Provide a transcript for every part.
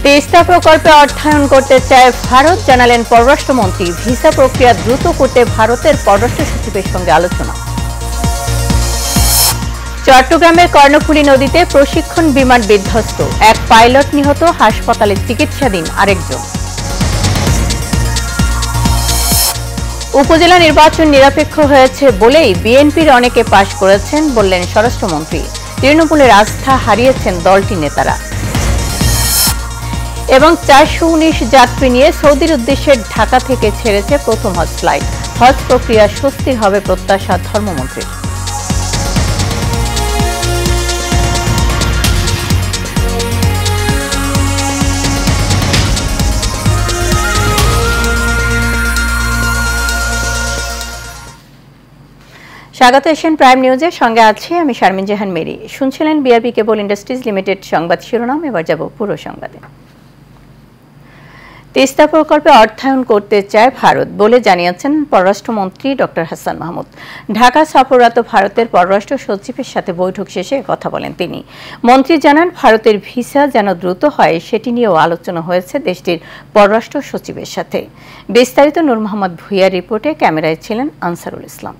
তিস্তা প্রকল্পে অর্থায়ন করতে চায় ভারত, জানালেন পররাষ্ট্রমন্ত্রী। ভিসা প্রক্রিয়া দ্রুত করতে ভারতের পররাষ্ট্র সচিবের সঙ্গে আলোচনা। চট্টগ্রামের কর্ণফুলী নদীতে প্রশিক্ষণ বিমান বিধ্বস্ত, এক পাইলট নিহত, হাসপাতালে চিকিৎসাধীন আরেকজন। উপজেলা নির্বাচন নিরপেক্ষ হয়েছে বলেই বিএনপির অনেকে পাশ করেছেন, বললেন স্বরাষ্ট্রমন্ত্রী। তৃণমূলের আস্থা হারিয়েছেন দলটির নেতারা। এবং ৪১৯ যাত্রী নিয়ে সৌদির উদ্দেশ্যে ঢাকা থেকে ছেড়েছে প্রথম হজ ফ্লাইট। হজ প্রক্রিয়া স্বস্তির হবে প্রত্যাশা ধর্মমন্ত্রীর। স্বাগত এশিয়ান প্রাইম নিউজে, সঙ্গে আছি আমি শারমিন জাহান মেরি। শুনছিলেন বিআরবি কেবল ইন্ডাস্ট্রিজ লিমিটেড সংবাদ শিরোনাম। এবার যাব পুরো সংবাদে। তিস্তা প্রকল্পে অর্থায়ন করতে চায় ভারত বলে জানিয়েছেন পররাষ্ট্রমন্ত্রী ডক্টর হাসান মাহমুদ। ঢাকা সফররত ভারতের পররাষ্ট্র সচিবের সাথে বৈঠক শেষে কথা বলেন তিনি। মন্ত্রী জানান, ভারতের ভিসা যেন দ্রুত হয় সেটি নিয়েও আলোচনা হয়েছে দেশটির পররাষ্ট্র সচিবের সাথে। বিস্তারিত নূর মোহাম্মদ ভুইয়ার রিপোর্টে, ক্যামেরায় ছিলেন আনসারুল ইসলাম।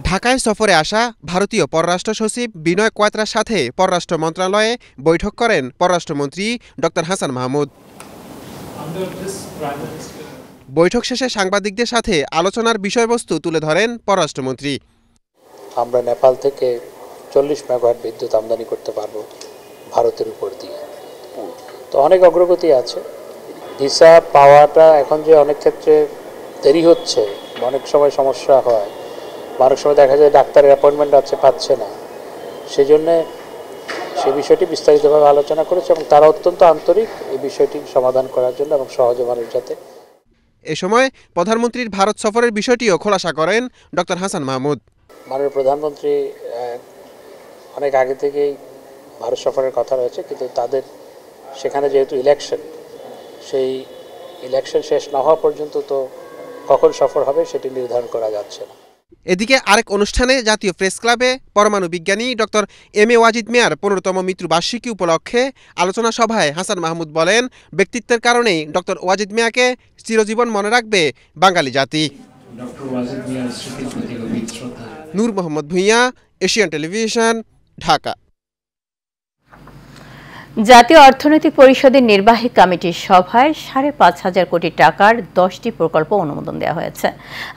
ঢাকায় সফরে আসা ভারতীয় পররাষ্ট্র সচিব বিনয় কোয়াত্রার সাথে পররাষ্ট্র মন্ত্রণালয়ে বৈঠক করেন পররাষ্ট্রমন্ত্রী ডক্টর হাসান মাহমুদ। বৈঠক শেষে সাংবাদিকদের সাথে আলোচনার বিষয়বস্তু তুলে ধরেন পররাষ্ট্রমন্ত্রী। আমরা নেপাল থেকে 40 মেগাওয়াট বিদ্যুৎ আমদানি করতে পারবো ভারতের উপর দিয়ে, তো অনেক অগ্রগতি আছে। ভিসা পাওয়াটা এখন যে অনেক ক্ষেত্রে দেরি হচ্ছে, অনেক সময় সমস্যা হয়, অনেক সময় দেখা যায় ডাক্তারের অ্যাপয়েন্টমেন্ট আছে, পাচ্ছে না, সেই জন্যে সেই বিষয়টি বিস্তারিতভাবে আলোচনা করেছে এবং তারা অত্যন্ত আন্তরিক এই বিষয়টি সমাধান করার জন্য এবং সহজে মানুষ যাতে। এ সময় প্রধানমন্ত্রীর ভারত সফরের বিষয়টিও খোলাসা করেন ডক্টর হাসান মাহমুদ। মাননীয় প্রধানমন্ত্রী অনেক আগে থেকেই ভারত সফরের কথা রয়েছে, কিন্তু তাদের সেখানে যেহেতু ইলেকশন, সেই ইলেকশন শেষ না হওয়া পর্যন্ত তো কখন সফর হবে সেটি নির্ধারণ করা যাচ্ছে না। এদিকে আরেক অনুষ্ঠানে জাতীয় প্রেস ক্লাবে পরমাণু বিজ্ঞানী ডক্টর এম এ ওয়াজিদ মিয়ার ১৫তম মৃত্যুবার্ষিকী উপলক্ষে আলোচনা সভায় হাসান মাহমুদ বলেন, ব্যক্তিত্বের কারণেই ডক্টর ওয়াজিদ মিয়াকে চিরজীবন মনে রাখবে বাঙালি জাতি। নূর মোহাম্মদ ভুইয়া, এশিয়ান টেলিভিশন, ঢাকা। জাতীয় অর্থনৈতিক পরিষদের নির্বাহী কমিটির সভায় ৫,৫০০ কোটি টাকার ১০টি প্রকল্প অনুমোদন দেওয়া হয়েছে।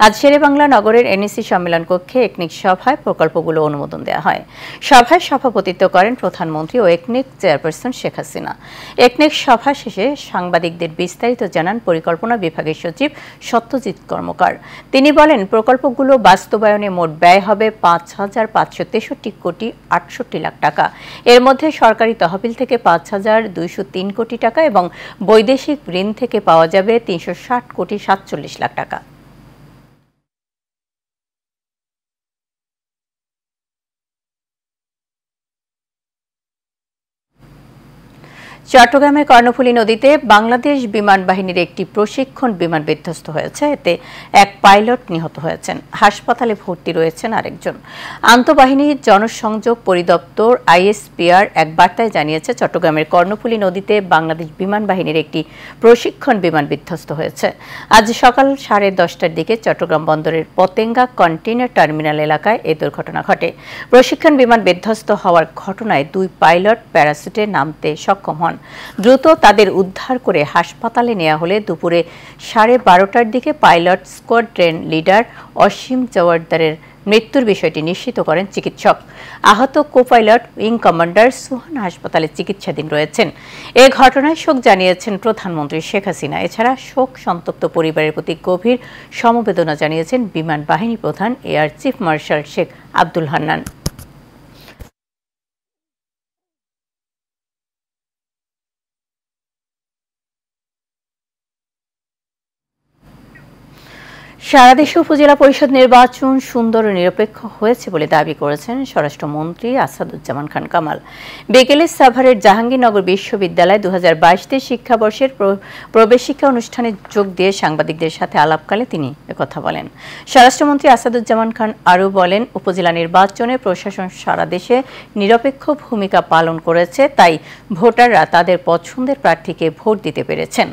আজ শেরেবাংলা নগরের এনইসি সম্মেলন কক্ষে একনিক সভায় প্রকল্পগুলো অনুমোদন দেওয়া হয়। সভায় সভাপতিত্ব করেন প্রধানমন্ত্রী ও একনিক চেয়ারপারসন শেখ হাসিনা। একনিক সভা শেষে সাংবাদিকদের বিস্তারিত জানান পরিকল্পনা বিভাগের সচিব সত্যজিৎ কর্মকার। তিনি বলেন, প্রকল্পগুলো বাস্তবায়নে মোট ব্যয় হবে ৫,৫৬৩ কোটি ৬৮ লাখ টাকা। এর মধ্যে সরকারি তহবিল থেকে ৫,২০৩ কোটি টাকা এবং বৈদেশিক ঋণ থেকে পাওয়া যাবে ৩৬০ কোটি ৪৭ লাখ টাকা। চট্টগ্রামের কর্ণফুলী নদীতে বাংলাদেশ বিমান বাহিনীর একটি প্রশিক্ষণ বিমান বিধ্বস্ত হয়েছে। এতে এক পাইলট নিহত হয়েছেন, হাসপাতালে ভর্তি রয়েছেন আরেকজন। আন্তঃবাহিনী জনসংযোগ পরিদপ্তর আইএসপিআর এক বার্তায় জানিয়েছে, চট্টগ্রামের কর্ণফুলী নদীতে বাংলাদেশ বিমান বাহিনীর একটি প্রশিক্ষণ বিমান বিধ্বস্ত হয়েছে। আজ সকাল 10:30টার দিকে চট্টগ্রাম বন্দরের পতেঙ্গা কন্টেইনার টার্মিনাল এলাকায় এই দুর্ঘটনা ঘটে। প্রশিক্ষণ বিমান বিধ্বস্ত হওয়ার ঘটনায় 2 পাইলট প্যারাসুটে নামতে সক্ষম হন। দ্রুত তাদের উদ্ধার করে হাসপাতালে নেওয়া হলে দুপুরে 12:30টার দিকে পাইলট স্কোয়াড্রন লিডার অসীম জওয়ারদারের মৃত্যুর বিষয়টি নিশ্চিত করেন চিকিৎসক। আহত কো-পাইলট উইং কমান্ডার সুহান হাসপাতালে চিকিৎসাধীন রয়েছেন। এ ঘটনায় শোক জানিয়েছেন প্রধানমন্ত্রী শেখ হাসিনা। এছাড়া শোক সন্তপ্ত পরিবারের প্রতি গভীর সমবেদনা জানিয়েছেন বিমান বাহিনী প্রধান air chief marshal Sheikh Abdul Hannan. সারা দেশে উপজেলা পরিষদ নির্বাচন সুন্দর ও নিরপেক্ষ হয়েছে বলে দাবি করেছেন স্বরাষ্ট্রমন্ত্রী আসাদুজ্জামান খান কামাল। বিকেলে সাভারের জাহাঙ্গীরনগর বিশ্ববিদ্যালয় 2022 শিক্ষাবর্ষের প্রবেশিকা অনুষ্ঠানে যোগ দিয়ে সাংবাদিকদের সাথে আলাপকালে তিনি একথা বলেন। স্বরাষ্ট্রমন্ত্রী আসাদুজ্জামান খান আরও বলেন, উপজেলা নির্বাচনে প্রশাসন সারা দেশে নিরপেক্ষ ভূমিকা পালন করেছে, তাই ভোটাররা তাদের পছন্দের প্রার্থীকে ভোট দিতে পেরেছেন।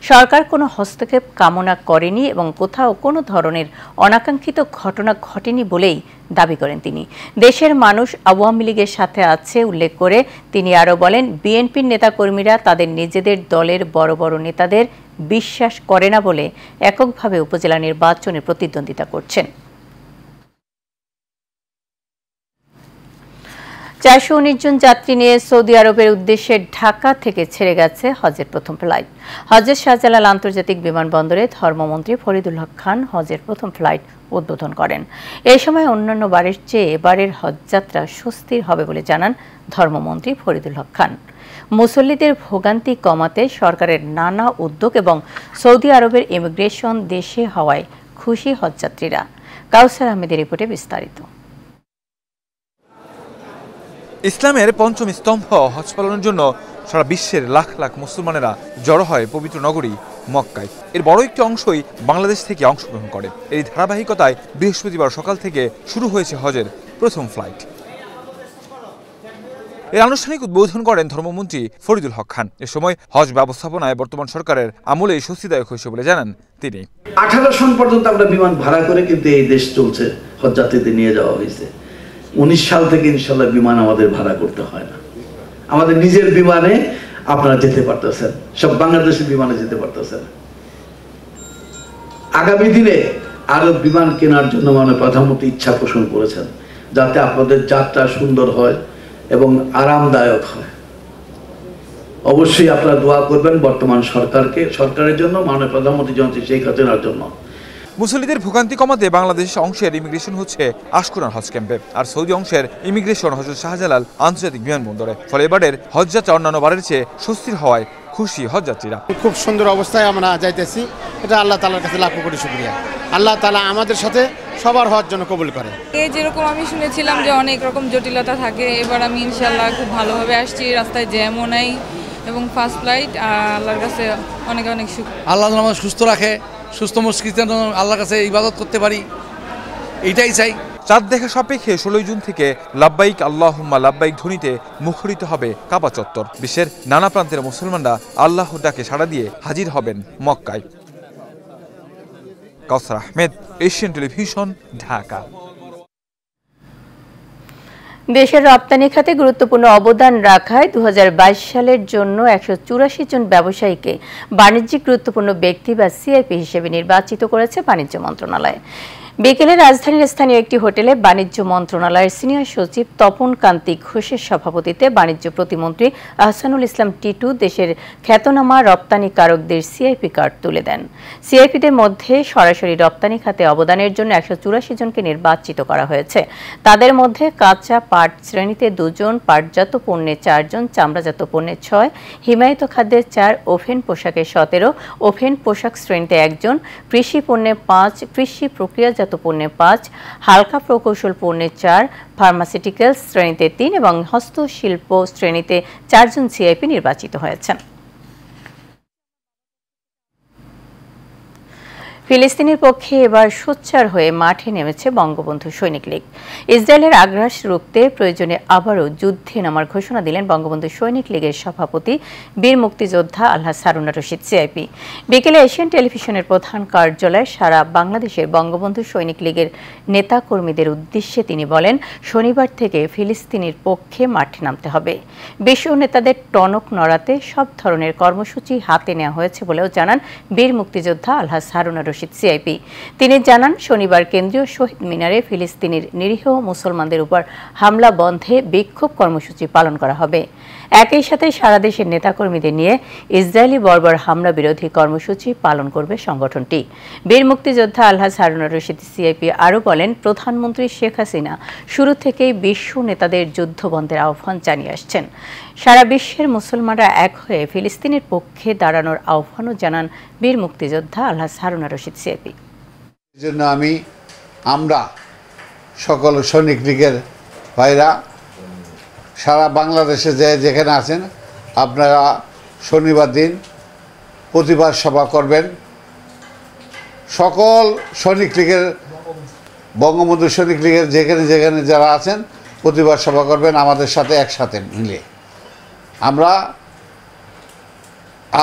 সরকার কোনো হস্তক্ষেপ কামনা করেনি এবং কোথাও কোনো ধরনের অনাকাঙ্ক্ষিত ঘটনা ঘটেনি বলেই দাবি করেন তিনি। দেশের মানুষ আওয়ামী লীগের সাথে আছে উল্লেখ করে তিনি আরও বলেন, বিএনপির নেতাকর্মীরা তাদের নিজেদের দলের বড় বড় নেতাদের বিশ্বাস করে না বলে এককভাবে উপজেলা নির্বাচনে প্রতিদ্বন্দ্বিতা করছেন। 419 জন যাত্রী নিয়ে সৌদি আরবের উদ্দেশ্যে ঢাকা থেকে ছেড়ে গেছে হজের প্রথম ফ্লাইট। হজের শাহজালাল আন্তর্জাতিক বিমানবন্দরে ধর্মমন্ত্রী ফরিদুল হক খান হজের প্রথম ফ্লাইট উদ্বোধন করেন। এই সময় অন্যান্য বারের চেয়ে এবারের হজযাত্রা স্বস্তির হবে বলে জানান ধর্মমন্ত্রী ফরিদুল হক খান। মুসল্লিদের ভোগান্তি কমাতে সরকারের নানা উদ্যোগ এবং সৌদি আরবের ইমিগ্রেশন দেশে হওয়ায় খুশি হজযাত্রীরা। কাউসার আহমেদের রিপোর্টে বিস্তারিত। ইসলামের পঞ্চম স্তম্ভ হজ পালনের জন্য সারা বিশ্বের লাখ লাখ মুসলমানেরা জড়ো হয় পবিত্র নগরী মক্কায়। এর বড় একটি অংশই বাংলাদেশ থেকে অংশগ্রহণ করে। এই ধারাবাহিকতায় বৃহস্পতিবার সকাল থেকে শুরু হয়েছে হজের প্রথম ফ্লাইট। এর আনুষ্ঠানিক উদ্বোধন করেন ধর্মমন্ত্রী ফরিদুল হক খান। এ সময় হজ ব্যবস্থাপনায় বর্তমান সরকারের আমলে স্বস্তিদায়ক হয়েছে বলে জানান তিনি। 18 সন পর্যন্ত আমরা বিমান ভাড়া করে কিন্তু এই দেশ চলছে, হজযাত্রীদের নিয়ে যাওয়া হয়েছে। 19 সাল থেকে ইনশাল্লাহ বিমান আমাদের ভাড়া করতে হয় না, আমাদের নিজের বিমানে আপনারা যেতে পারতেছেন, সব বাংলাদেশের বিমানে যেতে পারতেছেন। আগামী দিনে আরো বিমান কেনার জন্য মাননীয় প্রধানমন্ত্রী ইচ্ছা পোষণ করেছেন, যাতে আপনাদের যাত্রা সুন্দর হয় এবং আরামদায়ক হয়। অবশ্যই আপনারা দোয়া করবেন বর্তমান সরকারের জন্য, মাননীয় প্রধানমন্ত্রী জননেত্রী শেখ হাসিনার জন্য। মুসল্লিদের ভোগান্তি কমাতে বাংলাদেশ অংশের ইমিগ্রেশন হচ্ছে আশকুরান হজ ক্যাম্পে, আর সৌদি অংশের ইমিগ্রেশন হযরত শাহজালাল আন্তর্জাতিক বিমানবন্দরে। ফলে এবারের হজযাত্রা অন্যান্য বারের চেয়ে স্বস্তির হওয়ায় খুশি হজযাত্রীরা। খুব সুন্দর অবস্থায় আমরা যাইতেছি, এটা আল্লাহ তাআলার কাছে লাখ কোটি শুকরিয়া। আল্লাহ তাআলা আমাদের সাথে সবার হজ জন্য কবুল করে। যেরকম আমি শুনেছিলাম যে অনেক রকম জটিলতা থাকে, এবার আমি ইনশাআল্লাহ খুব ভালোভাবে আসছি, রাস্তায় জ্যামও নাই এবং ফার্স্ট ফ্লাইট। আল্লাহর কাছে অনেক অনেক শুকর। আল্লাহ আমাদের সুস্থ রাখে, সুস্থ মস্তিষ্কে আল্লাহর কাছে ইবাদত করতে পারি, এইটাই চাই। চাঁদ দেখা সাপেক্ষে 16 জুন থেকে লাব্বাইক আল্লাহুম্মা লাব্বাইক ধ্বনিতে মুখরিত হবে কাবা চত্বর। বিশ্বের নানা প্রান্তের মুসলমানরা আল্লাহর ডাকে সাড়া দিয়ে হাজির হবেন মক্কায়। কাউসার আহমেদ, এশিয়ান টেলিভিশন, ঢাকা। দেশের রপ্তানি খাতে গুরুত্বপূর্ণ অবদান রাখায় 2022 সালের জন্য 184 জন ব্যবসায়ীকে বাণিজ্যিক গুরুত্বপূর্ণ ব্যক্তি বা সিআইপি হিসেবে নির্বাচিত করেছে বাণিজ্য মন্ত্রণালয়। বিকেলে রাজধানীর স্থানীয় একটি হোটেলে বাণিজ্য মন্ত্রণালয়ের সিনিয়র সচিব তপন কান্তি ঘোষের সভাপতিত্বে বাণিজ্য প্রতিমন্ত্রী আহসানুল ইসলাম টিটু দেশের খ্যাতনামা রপ্তানিকারকদের সিআইপি কার্ড তুলে দেন। সিআইপিদের মধ্যে সরাসরি রপ্তানি খাতে অবদানের জন্য 184 জনকে নির্বাচিত করা হয়েছে। তাদের মধ্যে কাঁচা পাট শ্রেণীতে 2 জন, পাটজাত পণ্যে 4 জন, চামড়াজাত পণ্যে 6, হিমায়িত খাদ্যের 4, ওভেন পোশাকে 17, ওভেন পোশাক শ্রেণীতে 1 জন, কৃষি পণ্যে 5, কৃষি প্রক্রিয়াজাত পণ্যে 5, হালকা প্রকৌশল পণ্যে 4, ফার্মাসিউটিক্যালস শ্রেণীতে 3 এবং হস্তশিল্প শ্রেণীতে 4 জন সিআইপি নির্বাচিত হয়েছেন। ফিলিস্তিনের পক্ষে এবার সোচ্চার হয়ে মাঠে নেমেছে বঙ্গবন্ধু সৈনিক লীগ। ইসরায়েলের আগ্রাস রুখতে প্রয়োজনে আবারও যুদ্ধে নামার ঘোষণা দিলেন বঙ্গবন্ধু সৈনিক লীগের সভাপতি বীর মুক্তিযোদ্ধা আলহাজ হারুন রশিদ সিআইপি। বিকেলে এশিয়ান টেলিভিশনের প্রধান কার্যালয়ে সারা বাংলাদেশের বঙ্গবন্ধু সৈনিক লীগের নেতাকর্মীদের উদ্দেশ্যে তিনি বলেন, শনিবার থেকে ফিলিস্তিনের পক্ষে মাঠে নামতে হবে। বিশ্ব নেতাদের টনক নড়াতে সব ধরনের কর্মসূচি হাতে নেওয়া হয়েছে বলেও জানান বীর মুক্তিযোদ্ধা আলহাজ হারুন রশিদ সিআইপি। তিনি জানান, শনিবার কেন্দ্রীয় শহীদ মিনারে ফিলিস্তিনের নিরীহ মুসলমানদের উপর হামলা বন্ধে বিক্ষোভ কর্মসূচি পালন করা হবে। একই সাথে সারা দেশের নেতাকর্মীদের নিয়ে ইসরায়েলি বর্বর হামলা বিরোধী কর্মসূচি পালন করবে সংগঠনটি। বীর মুক্তিযোদ্ধা আলহাজ হারুন রশিদ সিআইপি আরও বলেন, প্রধানমন্ত্রী শেখ হাসিনা শুরু থেকেই বিশ্ব নেতাদের যুদ্ধবন্ধের আহ্বান জানিয়ে আসছেন। সারা বিশ্বের মুসলমানরা এক হয়ে ফিলিস্তিনের পক্ষে দাঁড়ানোর আহ্বানও জানান বীর মুক্তিযোদ্ধা আলহাজ হারুন রশিদ সিআইপি। জন্য আমরা সকল সৈনিক লীগের ভাইরা সারা বাংলাদেশে যেখানে আছেন আপনারা শনিবার দিন প্রতিবাদ সভা করবেন। সকল সৈনিক লীগের বঙ্গবন্ধু সৈনিক লীগের যেখানে যেখানে যারা আছেন প্রতিবাদ সভা করবেন আমাদের সাথে একসাথে মিলে। আমরা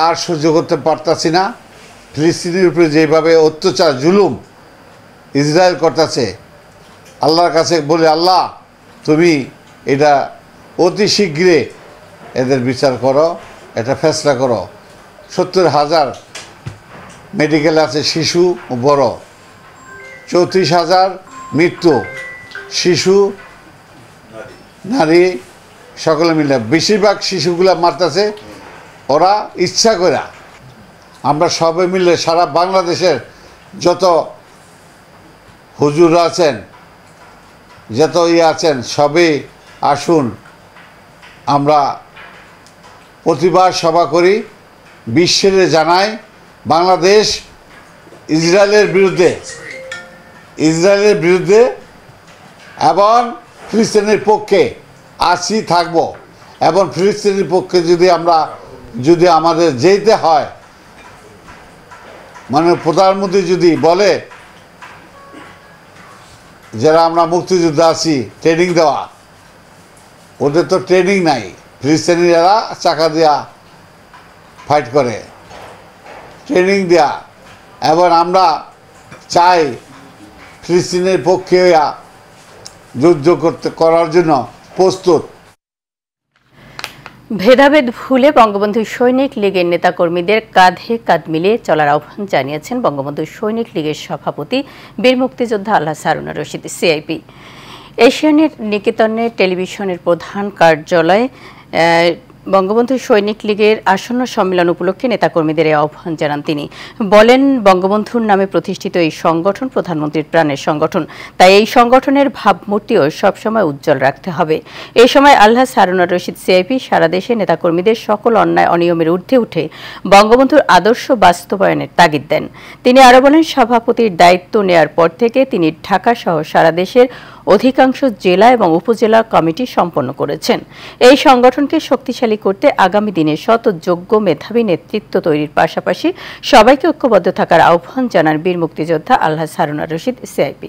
আর সহ্য করতে পারতাছি না। ফিলিস্তিনের উপরে যেভাবে অত্যাচার জুলুম ইসরায়েল করতেছে, আল্লাহর কাছে বলে আল্লাহ তুমি এটা অতি শীঘ্রে এদের বিচার করো, এটা ফেসলা করো। 70,000 মেডিকেল আছে শিশু ও বড়, 34,000 মৃত্যু শিশু নারী সকলে মিলে। বেশিরভাগ শিশুগুলা মারতেছে ওরা ইচ্ছা করে। আমরা সবাই মিলে সারা বাংলাদেশের যত হুজুর আছেন যত আছেন সবই আসুন আমরা প্রতিবাদ সভা করি, বিশ্বের জানাই বাংলাদেশ ইসরায়েলের বিরুদ্ধে এবং ফিলিস্তিনের পক্ষে আছি থাকব। এবং ফিলিস্তিনের পক্ষে যদি আমাদের যেতে হয়, মানে প্রধানমন্ত্রী যদি বলে যারা আমরা মুক্তিযুদ্ধে আছি ট্রেনিং দেওয়া, ওদের তো ট্রেনিং নাই, ফিলিস্তিনিরা চাকা দেওয়া ফাইট করে ট্রেনিং দেয়া। এবং আমরা চাই ফিলিস্তিনের পক্ষে যুদ্ধ করার জন্য প্রস্তুত। ভেদাভেদ ভুলে বঙ্গবন্ধু সৈনিক লীগের নেতাকর্মীদের কাঁধে কাঁধ মিলিয়ে চলার আহ্বান জানিয়েছেন বঙ্গবন্ধু সৈনিক লীগের সভাপতি বীর মুক্তিযোদ্ধা আলহাজ হারুনুর রশিদ সিআইপি। এশিয়ানের নিকেতনে টেলিভিশনের প্রধান কার্যালয়ে বঙ্গবন্ধু সৈনিক লীগের আসন্ন সম্মেলন উপলক্ষে নেতাকর্মীদের এই আহ্বান জানান তিনি। বলেন, বঙ্গবন্ধুর নামে প্রতিষ্ঠিত এই সংগঠন প্রধানমন্ত্রীর প্রাণের সংগঠন, তাই এই সংগঠনের ভাবমূর্তিও সবসময় উজ্জ্বল রাখতে হবে। এই সময় আলহাজ হারুনুর রশিদ সিআইপি সারা দেশে নেতাকর্মীদের সকল অন্যায় অনিয়মের ঊর্ধ্বে উঠে বঙ্গবন্ধুর আদর্শ বাস্তবায়নের তাগিদ দেন। তিনি আরও বলেন, সভাপতির দায়িত্ব নেয়ার পর থেকে তিনি ঢাকা সহ সারা দেশের অধিকাংশ জেলা এবং উপজেলা কমিটি সম্পন্ন করেছেন। এই সংগঠনকে শক্তিশালী করতে আগামী দিনে শত যোগ্য মেধাবী নেতৃত্ব তৈরির পাশাপাশি সবাইকে ঐক্যবদ্ধ থাকার আহ্বান জানান বীর মুক্তিযোদ্ধা আলহাজ হারুনুর রশিদ সিআইপি।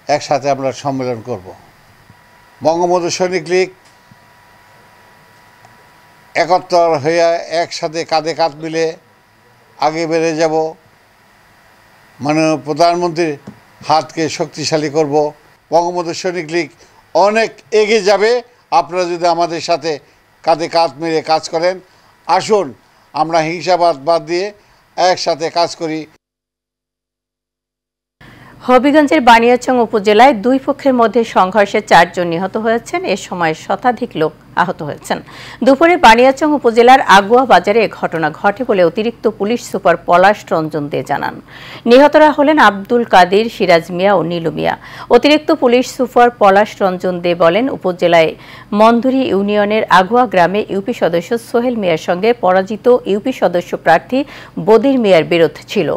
একসাথে আমরা সম্মেলন করব। বঙ্গবন্ধু সৈনিক লীগ একত্র হয়ে একসাথে কাঁধে কাঁধ মিলে আগে বেড়ে যাব। মাননীয় প্রধানমন্ত্রীর হাতকে শক্তিশালী করব। বঙ্গবন্ধু সৈনিক লীগ অনেক এগিয়ে যাবে আপনারা যদি আমাদের সাথে কাঁধে কাঁধ মিলিয়ে কাজ করেন। আসুন আমরা হিংসাবাদ বাদ দিয়ে একসাথে কাজ করি। হবিগঞ্জের বানিয়াচং উপজেলায় দুই পক্ষের মধ্যে সংঘর্ষে 4 জন নিহত হয়েছেন। এ সময় শতাধিক লোক আহত হয়েছেন। দুপুরে বানিয়াচং উপজেলার আগুয়া বাজারে ঘটনা ঘটে বলে অতিরিক্ত পুলিশ সুপার পলাশ রঞ্জন দে জানান। নিহতরা হলেন আব্দুল কাদির, সিরাজ মিয়া ও নীলু মিয়া। অতিরিক্ত পুলিশ সুপার পলাশ রঞ্জন দে বলেন, উপজেলায় মন্দুরি ইউনিয়নের আগুয়া গ্রামে ইউপি সদস্য সোহেল মিয়ার সঙ্গে পরাজিত ইউপি সদস্য প্রার্থী বদির মিয়ার বিরোধ ছিল।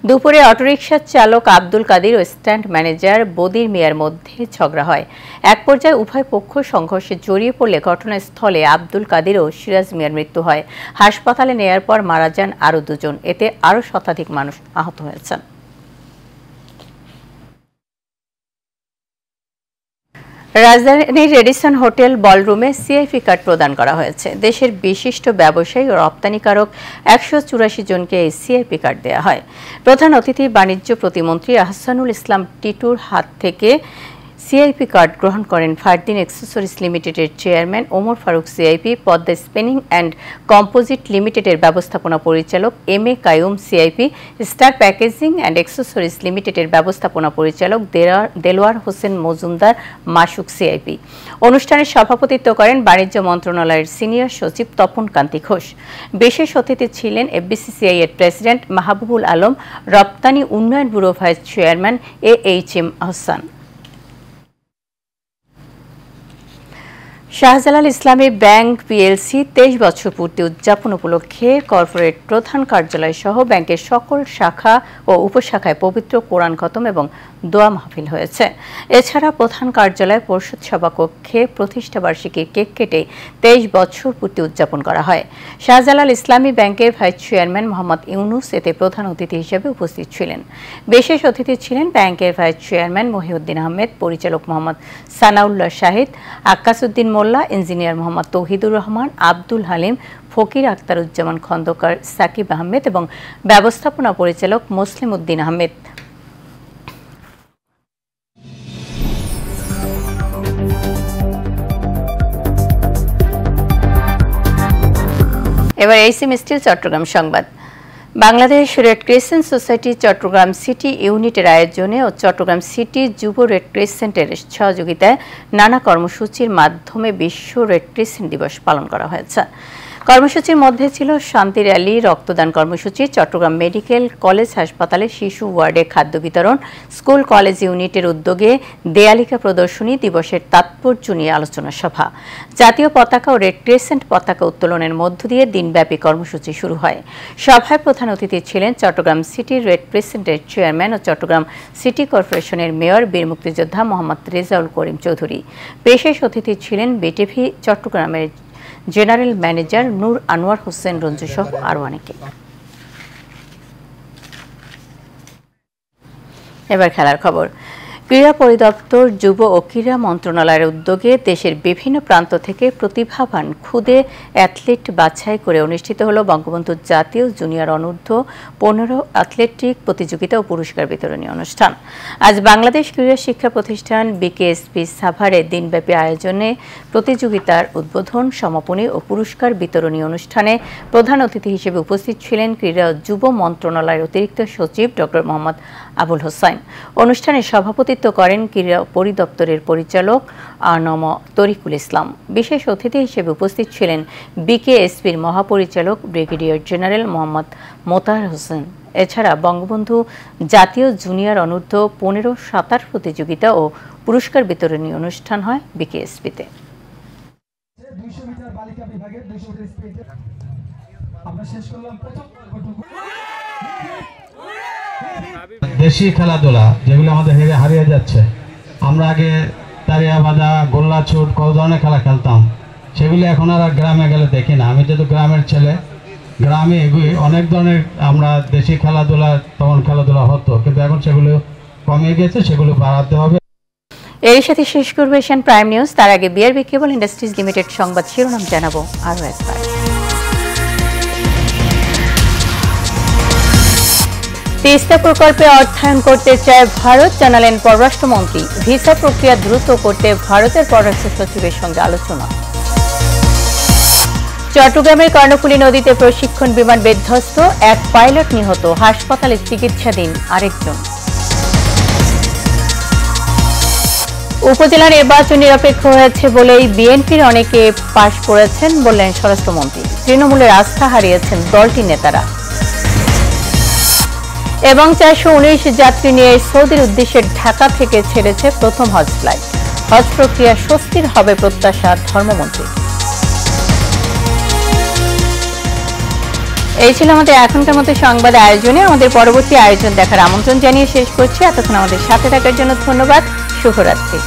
দুপুরে অটোরিকশার চালক আব্দুল কাদির ও স্ট্যান্ড ম্যানেজার বদির মিয়ার মধ্যে ঝগড়া হয়। এক পর্যায়ে উভয় পক্ষ সংঘর্ষে জড়িয়ে পড়লে ঘটনাস্থলে আব্দুল কাদির ও সিরাজ মিয়ার মৃত্যু হয়। হাসপাতালে নেয়ার পর মারা যান আরও 2 জন। এতে আরও শতাধিক মানুষ আহত হয়েছেন। রাজধানীর রেডিসন হোটেল বলরুমে সিআইপি কার্ড প্রদান করা হয়েছে। দেশের বিশিষ্ট ব্যবসায়ী ও রপ্তানিকারক 184 জনকে এই সিআইপি কার্ড দেওয়া হয়। প্রধান অতিথি বাণিজ্য প্রতিমন্ত্রী আহসানুল ইসলাম টিটুর হাত থেকে সিআইপি কার্ড গ্রহণ করেন ফারদিন এক্সেসরিজ লিমিটেডের chairman Omar Faruk CIP, Padma spinning and composite লিমিটেডের ব্যবস্থাপনা পরিচালক M A. Kaiyum CIP, star packaging and accessories লিমিটেডের ব্যবস্থাপনা পরিচালক দেলোয়ার হোসেন মজুমদার মাসুক সিআইপি। অনুষ্ঠানে সভাপতিত্ব করেন বাণিজ্য মন্ত্রণালয়ের সিনিয়র সচিব তপন কান্তি ঘোষ। বিশেষ অতিথি ছিলেন এফবিসিসিআই এর প্রেসিডেন্ট মাহবুবুল আলম, রপ্তানি উন্নয়ন bureau vice chairman A H M. Ahsan. Shahjalal Islami Bank PLC 23 বছর পূর্তি উদযাপন উপলক্ষে কর্পোরেট প্রধান কার্যালয় সহ ব্যাংকের সকল শাখা ও উপশাখায় পবিত্র কোরআন খতম এবং দোয়া মাহফিল হয়েছে। এছাড়া প্রধান কার্যালয় পরিষদ সভা কক্ষে প্রতিষ্ঠা বার্ষিকীর কেক কেটে 23 বছর পূর্তি উদযাপন করা হয়। শাহজালাল ইসলামী ব্যাংকের ভাইস চেয়ারম্যান মোহাম্মদ ইউনুস এতে প্রধান অতিথি হিসেবে উপস্থিত ছিলেন। বিশেষ অতিথি ছিলেন ব্যাংকের ভাইস চেয়ারম্যান মহিউদ্দিন আহমেদ, পরিচালক মোহাম্মদ সানাউল্লাহ শাহিদ, আক্কাসউদ্দিন মোল্লা, ইঞ্জিনিয়ার মোহাম্মদ তৌহিদুর রহমান, আব্দুল হালিম, ফকির আখতারুজ্জামান খন্দকার, সাকিব আহমেদ এবং ব্যবস্থাপনা পরিচালক মুসলিম উদ্দিন আহমেদ। এবার এসি মিস্টিল চট্টগ্রাম সংবাদ। Bangladesh red crescent society Chittagong city ইউনিটের আয়োজনে ও চট্টগ্রাম সিটি যুব রেড ক্রিসেন্টের সহযোগিতায় নানা কর্মসূচির মাধ্যমে বিশ্ব রেড ক্রিসেন্ট দিবস পালন করা হয়েছে। কর্মসূচির মধ্যে ছিল শান্তি র্যালি, রক্তদান কর্মসূচি, চট্টগ্রাম মেডিকেল কলেজ হাসপাতালে শিশু ওয়ার্ডে খাদ্য বিতরণ, স্কুল কলেজ ইউনিটের উদ্যোগে দেয়ালিকা প্রদর্শনী, দিবসের তাৎপর্য নিয়ে আলোচনা সভা। জাতীয় পতাকা ও রেড ক্রিসেন্ট পতাকা উত্তোলনের মধ্য দিয়ে দিনব্যাপী কর্মসূচি শুরু হয়। সভায় প্রধান অতিথি ছিলেন চট্টগ্রাম সিটি রেড ক্রিসেন্টের চেয়ারম্যান ও চট্টগ্রাম সিটি কর্পোরেশনের মেয়র বীর মুক্তিযোদ্ধা মোহাম্মদ রেজাউল করিম চৌধুরী। বিশেষ অতিথি ছিলেন বিটিভি চট্টগ্রামের জেনারেল ম্যানেজার নূর আনোয়ার হোসেন রঞ্জু সহ আরো অনেকে। এবার খেলার খবর। ক্রীড়া পরিদপ্তর, যুব ও ক্রীড়া মন্ত্রণালয়ের উদ্যোগে দেশের বিভিন্ন প্রান্ত থেকে প্রতিভাবান খুদে অ্যাথলিট বাছাই করে অনুষ্ঠিত হল বঙ্গবন্ধু জাতীয় জুনিয়র অনূর্ধ্ব-15 অ্যাথলেটিক প্রতিযোগিতা ও পুরস্কার বিতরণী অনুষ্ঠান। আজ বাংলাদেশ ক্রীড়া শিক্ষা প্রতিষ্ঠান বিকেএসপি সাভারে দিনব্যাপী আয়োজনে প্রতিযোগিতার উদ্বোধন, সমাপনী ও পুরস্কার বিতরণী অনুষ্ঠানে প্রধান অতিথি হিসেবে উপস্থিত ছিলেন ক্রীড়া ও যুব মন্ত্রণালয়ের অতিরিক্ত সচিব ডক্টর মোহাম্মদ আবুল হোসাইন। অনুষ্ঠানে সভাপতিত্ব করেন ক্রীড়া পরিদপ্তরের পরিচালক আনম তরিকুল ইসলাম। বিশেষ অতিথি হিসেবে উপস্থিত ছিলেন বিকেএসপির মহাপরিচালক ব্রিগেডিয়ার জেনারেল মোহাম্মদ মোতাহার হোসেন। এছাড়া বঙ্গবন্ধু জাতীয় জুনিয়র অনূর্ধ্ব-15 সাঁতার প্রতিযোগিতা ও পুরস্কার বিতরণী অনুষ্ঠান হয় বিকেএসপিতে। দেশি খেলাধুলা যেগুলো আমাদের হারিয়ে যাচ্ছে, আমরা আগে তারিয়া বাঁধা, গোল্লা ছুট, কত ধরনের খেলা খেলতাম, সেগুলি এখন আর গ্রামে গেলে দেখি না। আমি যেহেতু গ্রামের ছেলে, গ্রামে এগুলি অনেক ধরনের আমরা দেশি খেলাধুলা তখন খেলাধুলা হতো, কিন্তু এখন সেগুলো কমে গেছে, সেগুলো বাড়াতে হবে। এর সাথে শেষ করবে এশিয়ান প্রাইম নিউজ। তার আগে বিআরবি কেবল ইন্ডাস্ট্রিজ লিমিটেড সংবাদ শিরোনাম জানাবো আরও একবার। তিস্তা প্রকল্পে অর্থায়ন করতে চায় ভারত, জানালেন পররাষ্ট্রমন্ত্রী। ভিসা প্রক্রিয়া দ্রুত করতে ভারতের পররাষ্ট্র সচিবের সঙ্গে আলোচনা। চট্টগ্রামের কর্ণফুলী নদীতে প্রশিক্ষণ বিমান বিধ্বস্ত, এক পাইলট নিহত, হাসপাতালে চিকিৎসাধীন আরেকজন। উপজেলা নির্বাচন নিরপেক্ষ হয়েছে বলেই বিএনপির অনেকে পাশ করেছেন বললেন স্বরাষ্ট্রমন্ত্রী। তৃণমূলের আস্থা হারিয়েছেন দলটির নেতারা। এবং 419 যাত্রী নিয়ে সৌদির উদ্দেশ্যে ঢাকা থেকে ছেড়েছে প্রথম হজ ফ্লাইট। হজ প্রক্রিয়া স্বস্তির হবে প্রত্যাশা ধর্মমন্ত্রী। এই ছিল আমাদের এখনকার মতো সংবাদ আয়োজনে। আমাদের পরবর্তী আয়োজন দেখার আমন্ত্রণ জানিয়ে শেষ করছি। এতক্ষণ আমাদের সাথে থাকার জন্য ধন্যবাদ। শুভরাত্রি।